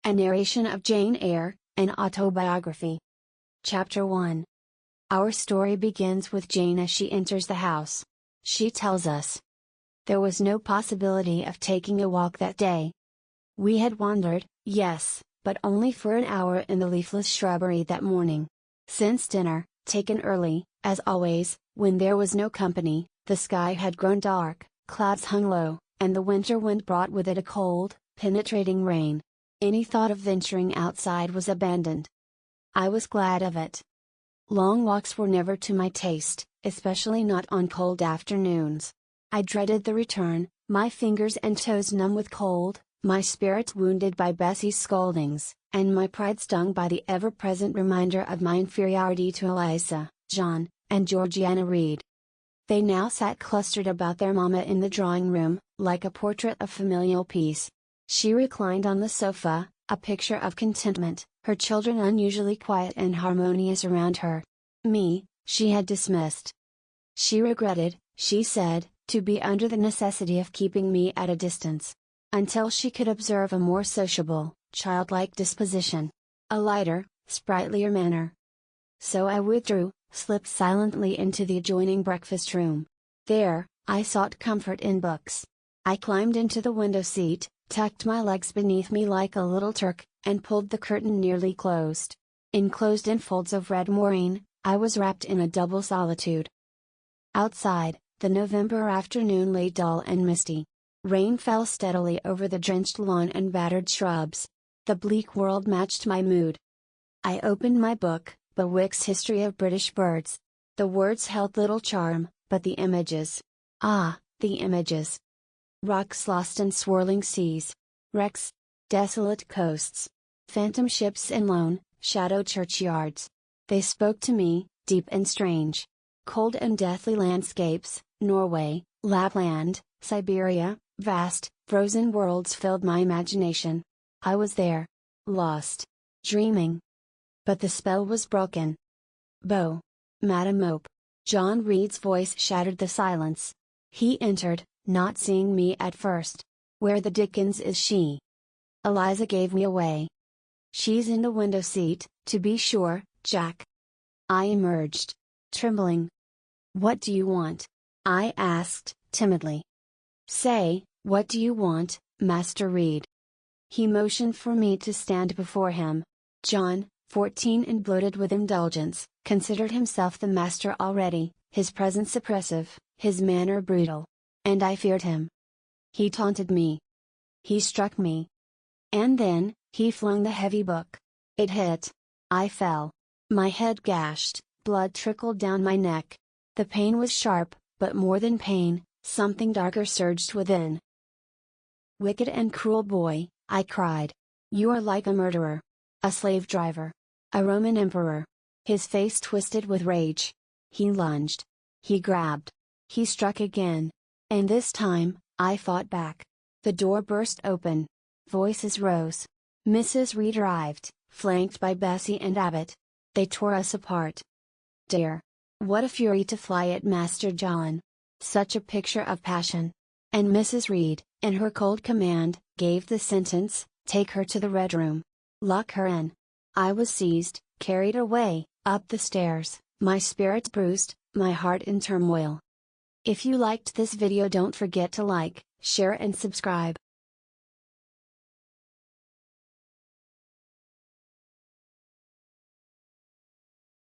A narration of Jane Eyre, an autobiography. Chapter 1. Our story begins with Jane as she enters the house. She tells us, "There was no possibility of taking a walk that day. We had wandered, yes, but only for an hour in the leafless shrubbery that morning. Since dinner, taken early, as always, when there was no company, the sky had grown dark, clouds hung low, and the winter wind brought with it a cold, penetrating rain. Any thought of venturing outside was abandoned. I was glad of it. Long walks were never to my taste, especially not on cold afternoons. I dreaded the return, my fingers and toes numb with cold, my spirits wounded by Bessie's scoldings, and my pride stung by the ever-present reminder of my inferiority to Eliza, John, and Georgiana Reed. They now sat clustered about their mamma in the drawing-room, like a portrait of familial peace. She reclined on the sofa, a picture of contentment, her children unusually quiet and harmonious around her. Me, she had dismissed. She regretted, she said, to be under the necessity of keeping me at a distance, until she could observe a more sociable, childlike disposition, a lighter, sprightlier manner. So I withdrew, slipped silently into the adjoining breakfast room. There, I sought comfort in books. I climbed into the window seat, tucked my legs beneath me like a little Turk, and pulled the curtain nearly closed. Enclosed in folds of red moreen, I was wrapped in a double solitude. Outside, the November afternoon lay dull and misty. Rain fell steadily over the drenched lawn and battered shrubs. The bleak world matched my mood. I opened my book, Bewick's History of British Birds. The words held little charm, but the images. Ah, the images! Rocks lost in swirling seas. Wrecks. Desolate coasts. Phantom ships and lone, shadowed churchyards. They spoke to me, deep and strange. Cold and deathly landscapes, Norway, Lapland, Siberia, vast, frozen worlds filled my imagination. I was there. Lost. Dreaming. But the spell was broken. Bo. Madam Mope. John Reed's voice shattered the silence. He entered, not seeing me at first. "Where the dickens is she?" Eliza gave me away. "She's in the window seat, to be sure, Jack." I emerged, trembling. "What do you want?" I asked, timidly. "Say, what do you want, Master Reed?" He motioned for me to stand before him. John, 14 and bloated with indulgence, considered himself the master already, his presence oppressive, his manner brutal. And I feared him. He taunted me. He struck me. And then, he flung the heavy book. It hit. I fell. My head gashed, blood trickled down my neck. The pain was sharp, but more than pain, something darker surged within. "Wicked and cruel boy," I cried. "You are like a murderer. A slave driver. A Roman emperor." His face twisted with rage. He lunged. He grabbed. He struck again. And this time, I fought back. The door burst open. Voices rose. Mrs. Reed arrived, flanked by Bessie and Abbott. They tore us apart. Dear! What a fury to fly at Master John! Such a picture of passion! And Mrs. Reed, in her cold command, gave the sentence, "Take her to the Red Room. Lock her in." I was seized, carried away, up the stairs, my spirits bruised, my heart in turmoil. If you liked this video, don't forget to like, share and subscribe.